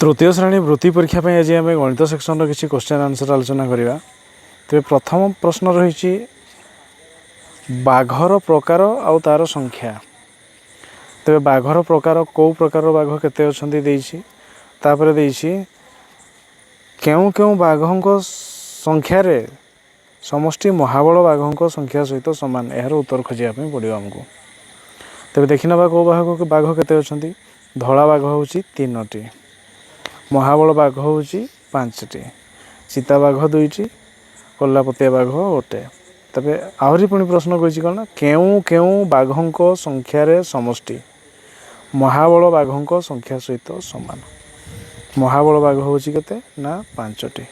तृतीय श्रेणी वृत्ति परीक्षा आज आम गणित सेक्शन किसी क्वेश्चन आंसर आलोचना करवा। तेज प्रथम प्रश्न रही बाघर प्रकार आउ तार संख्या। तेज बाघर प्रकार कौ प्रकार बाघ केते अछंती देइछि, तापर देइछि केउ केउ बाघों संख्या रे समष्टि महाबल बाघों संख्या सहित सामान। यार उत्तर खोजापी पड़ो आमको। तेज देखी ना कौ बाघ केते अछंती। धला बाघ हूँ 3टी, महाबल बाघ हूँ 5टी, चिता बाघ 2टी, कलापतिया बाघ 1टे। तबे आहरी पुणी प्रश्न कही कौन केउ केउ बाघों संख्यार समष्टि महाबल बाघों संख्या सहित सामान। महाबल बाघ हूँ केते ना 5टी।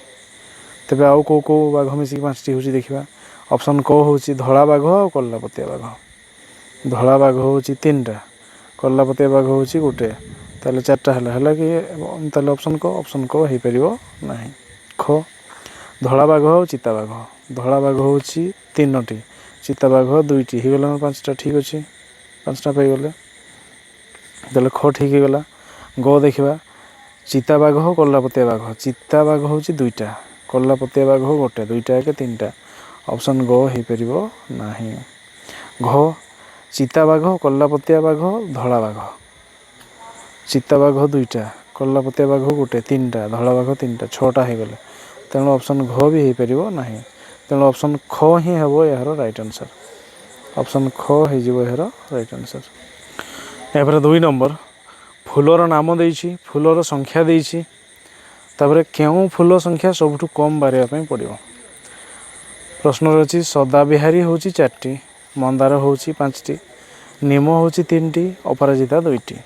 तेबे आउ कौ कौ बाघ मिसिक 5टी हूँ देखा। ऑप्शन क हूँ धला बाघ और कलापतिया बाघ। धला बाघ हूँ 3टा, कलापतिया बाघ हूँ 1टे। ताले 4टा है कि ताले ऑप्शन क हो पार ना। ख धला बाघ और चिता बाघ। धला बाघ हूँ 3टी, चिता बाघ 2टी, होगला 5टा। ठीक अच्छे 5टा पाईगले। ताले ख ठीक होगला। ग देखा चिता बाघ और कलापतिया बाघ। चिता बाघ हूँ 2टा, कलापतिया बाघ 1टे, 2टा के 3टा। ऑप्शन ग हो पार ना। घ चिता बाघ कलापतिया बाघ धला बाघ। चिता बाघ 2टा, कलापतिया बाघ 1टे, 3टा, धला बाघ 3टा, 6टा होगले। तेणु ऑप्शन घ भी हो पार ना। तेणु ऑप्शन ख ही हम यार राइट आंसर। ऑप्शन ख हो यार राइट आंसर। यापर 2 नंबर फूलर नाम देइछि, फूलर संख्या देइछि, तापर केउ फूल संख्या सबुठु कम बारिया पड़ो। प्रश्न रही सदाबिहारी हूँ 4टी, मंदार हूँ 5टी, नीम हूँ 3टी, अपराजिता 2टी।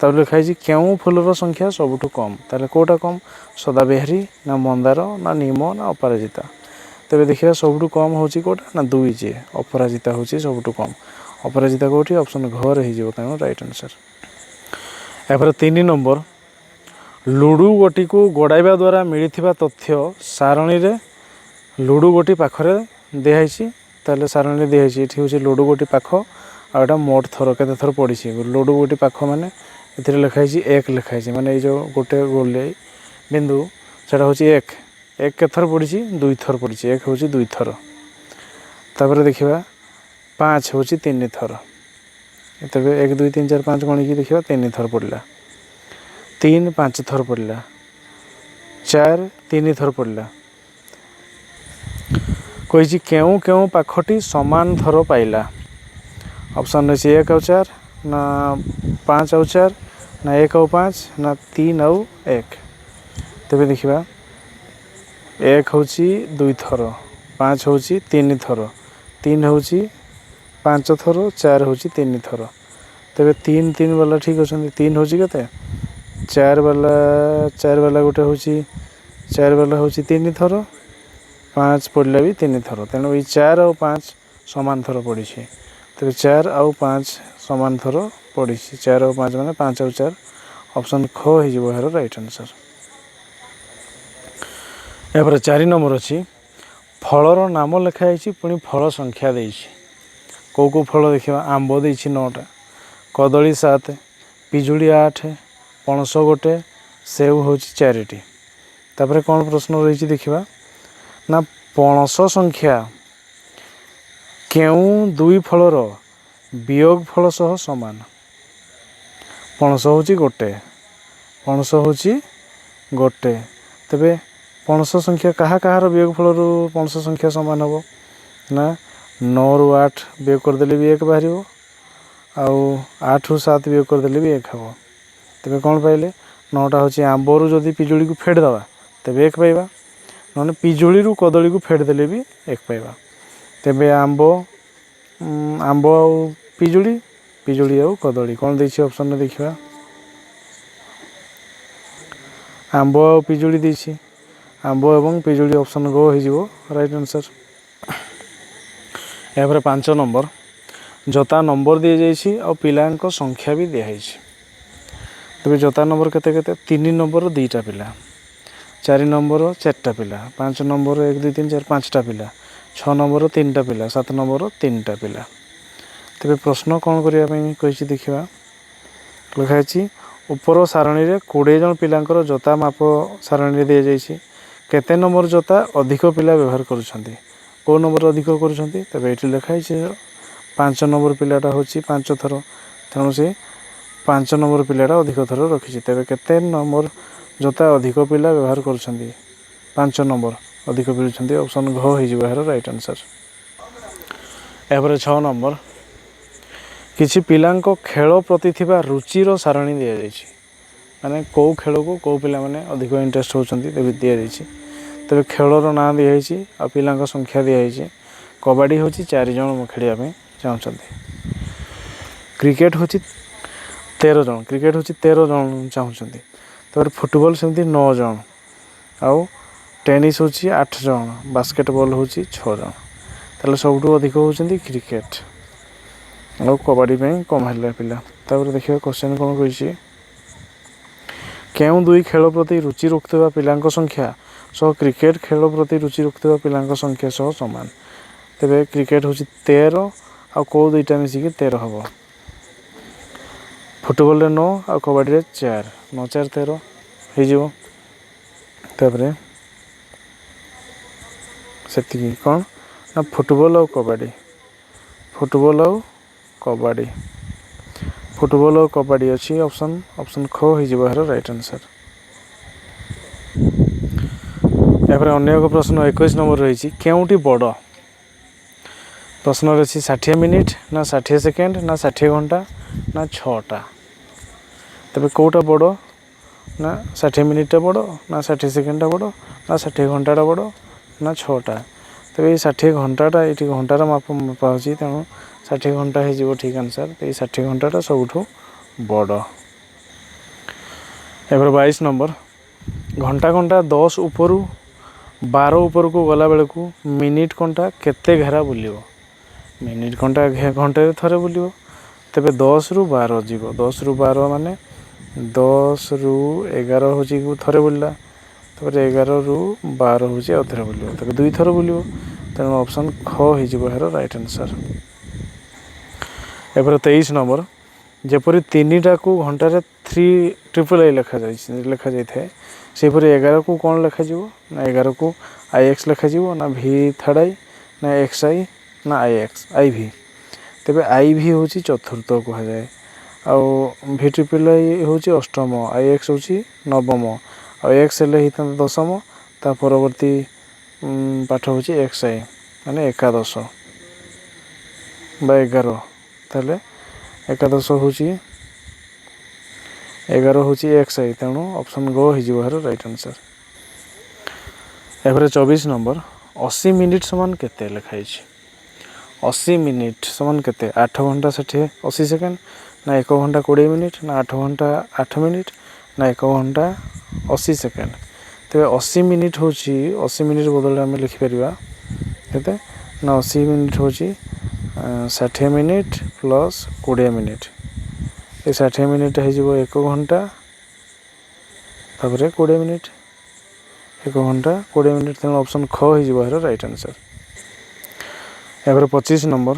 तब लिखाई केउ फूलर संख्या सबुठु कम। ताले कोटा कम सदाबिहारी ना मंदार ना नीम ना अपराजिता। तेरे देखिए सबुठु कम हूँ कोटा ना 2 जे अपराजिता हूँ सबुठु कम। अपराजिता कौटी ऑप्शन घ रही तेणु राइट आंसर। यापर 3 नंबर लुडु गोटी को गड़ाइबा द्वारा मिलता तथ्य सारणी रे लुडु गोटी पाखरे दिखाई। ताले सारणी दिखाई ये हूँ लुडु गोटी पाख आटा मोट थर के थर पड़ी। लुडु गोटी पाख माने ये लिखाई 1 लिखाई माने जो गोटे गोले बिंदु से हूँ 1 के थर पड़ी, 2 थर पड़ी। 1 हूँ 2 थर। तापर देखा 5 हूँ 3 थर। तब 1 2 3 4 5 गणिकी देखा 3 थर पड़ा, 3 5 थर पड़ा, 4 3 थर पड़ा। कही केउ केउ पाखटी समान थर पाइला। ऑप्शन रही 1 और 4 ना 5 और 4 ना 1 और 5 ना 3 और 1। तेरे देखा 1 हूँ 2 थर, 5 हूँ 3 थर, 3 हूँ 5 थर, 4 हूँ 3 थर। तेरे 3 3 वाला ठीक अच्छा। 3 हूँ के 4 वाला गोटे हूँ 4 वाला हूँ 3 थर, 5 पड़ा भी 3 थर। तेणु ये 4 और 5 सामान थर पड़ी। तेरे 4 और 5 सामान थर पड़ी। 4 और 5 माने 5 और 4। ऑप्शन ख हो यार राइट आंसर। यापर 4 नंबर अच्छी फलर नाम लिखाई पुणी फल संख्या देइछि। कौ कौ फल देखा आंब देइछि 9टा, कदली 7, पिजुड़ी 8, पणस 1, सेव हूँ 4टी। तापर कौन प्रश्न रही देखा ना पणस संख्या केउ 2 फलर वियोग फल सह समान। पणस हूँ 1, पणस हूँ 1। तेबे पणस संख्या कहा कहार वियोग फल पणस संख्या सामान हम ना 9 रु 8 वियोग करदे भी 1 बाहर, आउ 8 रु 7 वियोग करदे भी 1 हम। तेबे कौन पाइले 9टा हूँ आंबरू जदि पिजुड़ी को फेड़दवा तेबे 1 पाइबा, ना पिजुड़ी रु कदली को फेड़दे भी 1 पाइबा। तेबे आंब आंब आउ पिजुड़ी, पिजुड़ी आउ कदली कौन देखिए ऑप्शन देखा आंब आउ पिजुड़ी देछि। आंब एवं पिजुड़ी ऑप्शन गो हो राइट आंसर। यापर 5 नंबर जता नंबर दी जाइए और पिला संख्या भी दिखाई। तेज जता नंबर केते केते 3 नंबर 2टा पिला, 4 नंबर 4टा पिला, 5 नंबर 1 2 3 4 5टा पिला, 6 नंबर 3टा पिला, 7 नंबर 3टा पिला। तेरे प्रश्न कौन करने कही देखा लिखाई ଉପର ସାରଣୀରେ 20 ଜଣ ପିଲାଙ୍କର ଜୋତା ମାପ ସାରଣୀରେ ଦିଆଯାଇଛି। କେତେ ନମ୍ବର ଜୋତା ଅଧିକ ପିଲା ବ୍ୟବହାର କରୁଛନ୍ତି? କେଉଁ ନମ୍ବର ଅଧିକ କରୁଛନ୍ତି? ତେବେ ଏଇଠି ଲେଖା ହେଇଛି 5 ନମ୍ବର ପିଲାଟା ହେଉଛି 5 ଥର, ତେଣୁ ସେ 5 ନମ୍ବର ପିଲାଟା ଅଧିକ ଥର ରଖିଛି। ତେବେ କେତେ ନମ୍ବର ଜୋତା ଅଧିକ ପିଲା ବ୍ୟବହାର କରୁଛନ୍ତି? 5 ନମ୍ବର ଅଧିକ ପିଉଛନ୍ତି। ଅପସନ୍ ଘ ହେଇଯିବ ଏହାର ରାଇଟ୍ ଆନ୍ସର୍। ଏହାପରେ 6 ନମ୍ବର, କିଛି ପିଲାଙ୍କ ଖେଳ ପ୍ରତି ଥିବା ରୁଚିର ସାରଣୀ ଦିଆଯାଇଛି। ମାନେ କେଉଁ ଖେଳକୁ କେଉଁ ପିଲାମାନେ ଅଧିକ ଇଣ୍ଟରେଷ୍ଟ ହେଉଛନ୍ତି ତେବେ ଦିଆଯାଇଛି। ତେବେ ଖେଳର ନାଁ ଦିଆହେଇଛି ଆଉ ପିଲାଙ୍କ ସଂଖ୍ୟା ଦିଆହେଇଛି। କବାଡ଼ି ହେଉଛି 4 ଜଣ ଖେଳିବା ପାଇଁ ଚାହୁଁଛନ୍ତି। କ୍ରିକେଟ୍ ହେଉଛି 13 ଜଣ, କ୍ରିକେଟ୍ ହେଉଛି 13 ଜଣ ଚାହୁଁଛନ୍ତି। ତାପରେ ଫୁଟବଲ୍ ସେମିତି 9 ଜଣ, ଆଉ ଟେନିସ୍ ହେଉଛି 8 ଜଣ, ବାସ୍କେଟବଲ୍ ହେଉଛି 6 ଜଣ। ତାହେଲେ ସବୁଠୁ ଅଧିକ ହେଉଛନ୍ତି କ୍ରିକେଟ୍, ଆଉ କବାଡ଼ି ପାଇଁ କମ୍ ହେଲେ ପିଲା। ତାପରେ ଦେଖିବା କ୍ୱେଶ୍ଚନ୍ କ'ଣ କହିଛି। କେଉଁ ଦୁଇ ଖେଳ ପ୍ରତି ରୁଚି ରଖୁଥିବା ପିଲାଙ୍କ ସଂଖ୍ୟା ସହ କ୍ରିକେଟ୍ ଖେଳ ପ୍ରତି ରୁଚି ରଖୁଥିବା ପିଲାଙ୍କ ସଂଖ୍ୟା ସହ ସମାନ? ତେବେ କ୍ରିକେଟ୍ ହେଉଛି 13 ଆଉ କେଉଁ ଦୁଇଟା ମିଶିକି 13 ହେବ। ଫୁଟବଲରେ 9 ଆଉ କବାଡ଼ିରେ 4, 9 4 13 ହେଇଯିବ। ତାପରେ ସେତିକି କ'ଣ ନା ଫୁଟବଲ୍ ଆଉ କବାଡ଼ି, ଫୁଟବଲ୍ ଆଉ କବାଡ଼ି, ଫୁଟବଲ୍ ଆଉ କବାଡ଼ି ଅଛି। ଅପସନ୍ ଖ ହେଇଯିବ ଏହାର ରାଇଟ୍ ଆନ୍ସର୍। ତାପରେ ଅନ୍ୟ ଏକ ପ୍ରଶ୍ନ 21 ନମ୍ବର ରହିଛି। କେଉଁଟି ବଡ଼? ପ୍ରଶ୍ନରେ ଅଛି 60 ମିନିଟ୍ ନା 60 ସେକେଣ୍ଡ ନା 60 ଘଣ୍ଟା ନା 6ଟା। ତେବେ କେଉଁଟା ବଡ଼? ନା 60 ମିନିଟ୍ଟା ବଡ଼ ନା 60 ସେକେଣ୍ଡଟା ବଡ଼ ନା 60 ଘଣ୍ଟାଟା ବଡ଼ ନା 6ଟା। ତେବେ ଏଇ 60 ଘଣ୍ଟାଟା ଏଇଠି ଘଣ୍ଟାର ମାପା ହେଉଛି, ତେଣୁ 60 ଘଣ୍ଟା ହେଇଯିବ ଠିକ୍ ଆନ୍ସର୍। ଏଇ 60 ଘଣ୍ଟାଟା ସବୁଠୁ ବଡ଼। ଏবার 22 ନମ୍ବର, ଘଣ୍ଟା ଘଣ୍ଟା 10 ଉପରୁ 12 ଉପରକୁ ଗଲାବେଳକୁ ମିନିଟ୍ କଣ୍ଟା କେତେ ଘେରା ବୁଲିବ? ମିନିଟ୍ କଣ୍ଟା ଘଣ୍ଟାରେ ଥରେ ବୁଲିବ। ତେବେ 10ରୁ 12 ଯିବ, 10ରୁ 12 ମାନେ 10ରୁ 11 ହେଉଛି ଥରେ ବୁଲିଲା, ତାପରେ 11ରୁ 12 ହେଉଛି ଆଉ ଥରେ ବୁଲିବ, ତେବେ 2 ଥର ବୁଲିବ। ତେଣୁ ଅପସନ୍ ଖ ହେଇଯିବ ଏହାର ରାଇଟ୍ ଆନ୍ସର୍। ଏପରେ 23 ନମ୍ବର, ଯେପରି 3ଟାକୁ ଘଣ୍ଟାରେ 3 ଲେଖାଯାଇଥାଏ, ସେହିପରି 11କୁ କ'ଣ ଲେଖାଯିବ? ନା 11କୁ IX ଲେଖାଯିବ ନା ଭି ଥାର୍ଡ଼ ଆଇ ନା XI ନା IV। ତେବେ IV ହେଉଛି ଚତୁର୍ଥ କୁହାଯାଏ, ଆଉ VIII ହେଉଛି ଅଷ୍ଟମ, IX ହେଉଛି ନବମ, ଆଉ X ହେଲେ ହେଇଥାନ୍ତା ଦଶମ। ତା ପରବର୍ତ୍ତୀ ପାଠ ହେଉଛି XI ମାନେ ଏକାଦଶ ବା 11। ତାହେଲେ ଏକାଦଶ ହେଉଛି 11 ହେଉଛି XI, ତେଣୁ ଅପସନ୍ ଗ ହେଇଯିବ ଏହାର ରାଇଟ୍ ଆନ୍ସର୍। ଏପରେ 24 ନମ୍ବର, 80 ମିନିଟ୍ ସମାନ କେତେ ଲେଖାଯାଇଛି? 80 ମିନିଟ୍ ସମାନ କେତେ? 8 ଘଣ୍ଟା 80 ସେକେଣ୍ଡ ନା 1 ଘଣ୍ଟା 20 ମିନିଟ୍ ନା 8 ଘଣ୍ଟା 8 ମିନିଟ୍ ନା 1 ଘଣ୍ଟା 80 ସେକେଣ୍ଡ। ତେବେ 80 ମିନିଟ୍ ହେଉଛି, 80 ମିନିଟ୍ ବଦଳରେ ଆମେ ଲେଖିପାରିବା କେତେ ନା 80 ମିନିଟ୍ ହେଉଛି 60 ମିନିଟ୍ ପ୍ଲସ୍ 20 ମିନିଟ୍। ଏ 60 ମିନିଟ୍ ହେଇଯିବ 1 ଘଣ୍ଟା ତାପରେ 20 ମିନିଟ୍, 1 ଘଣ୍ଟା 20 ମିନିଟ୍, ତେଣୁ ଅପସନ୍ ଖ ହେଇଯିବ ଏହାର ରାଇଟ୍ ଆନ୍ସର୍। ଏପରେ 25 ନମ୍ବର,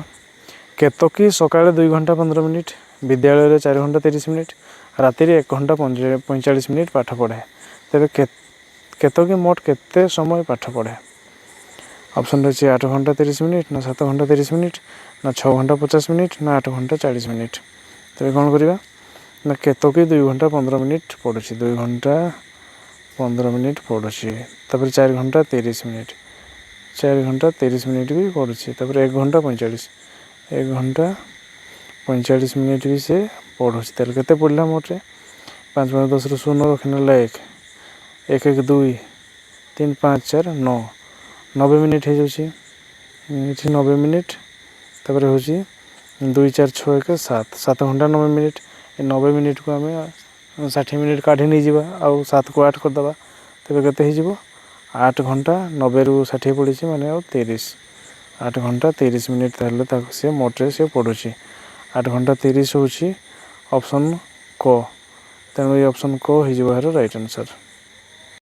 କେତକୀ ସକାଳେ 2 ଘଣ୍ଟା 15 ମିନିଟ୍, ବିଦ୍ୟାଳୟରେ 4 ଘଣ୍ଟା 30 ମିନିଟ୍, ରାତିରେ 1 ଘଣ୍ଟା 45 ମିନିଟ୍ ପାଠ ପଢ଼େ। ତେବେ କେତକୀ ମୋଟ କେତେ ସମୟ ପାଠ ପଢ଼େ? ଅପସନ୍ ଅଛି 8 ଘଣ୍ଟା 30 ମିନିଟ୍ ନା 7 ଘଣ୍ଟା 30 ମିନିଟ୍ ନା 6 ଘଣ୍ଟା 50 ମିନିଟ୍ ନା 8 ଘଣ୍ଟା 40 ମିନିଟ୍। ତେବେ କ'ଣ କରିବା ନା କେତକୀ 2 ଘଣ୍ଟା 15 ମିନିଟ୍ ପଢ଼ୁଛି, 2 ଘଣ୍ଟା 15 ମିନିଟ୍ ପଢ଼ୁଛି, ତାପରେ 4 ଘଣ୍ଟା 30 ମିନିଟ୍, 4 ଘଣ୍ଟା 30 ମିନିଟ୍ ବି ପଢ଼ୁଛି, ତାପରେ 1 ଘଣ୍ଟା 45, 1 ଘଣ୍ଟା 45 ମିନିଟ୍ ବି ସେ ପଢ଼ୁଛି। ତାହେଲେ କେତେ ପଢ଼ିଲା ମୋଟରେ? 5 5 10ରୁ 0 ରଖିନେଲା 1, 1 1 2 3 5 4 9, 90 ମିନିଟ୍ ହେଇଯାଉଛି। ଏଠି 90 ମିନିଟ୍, ତାପରେ ହେଉଛି 2 4 6 1 7, 7 ଘଣ୍ଟା 90 ମିନିଟ୍। ଏ 90 ମିନିଟ୍କୁ ଆମେ 60 ମିନିଟ୍ କାଢ଼ି ନେଇଯିବା ଆଉ 7କୁ 8 କରିଦେବା, ତେବେ କେତେ ହେଇଯିବ? 8 ଘଣ୍ଟା 90ରୁ 60 ପଡ଼ିଛି ମାନେ ଆଉ 30, 8 ଘଣ୍ଟା 30 ମିନିଟ୍। ତାହେଲେ ତାକୁ ସେ ମୋଟରେ ସେ ପଢ଼ୁଛି। 8 ଘଣ୍ଟା 30 ହେଉଛି ଅପସନ୍ କ, ତେଣୁ ଏଇ ଅପସନ୍ କ ହେଇଯିବ ଏହାର ରାଇଟ୍ ଆନ୍ସର୍।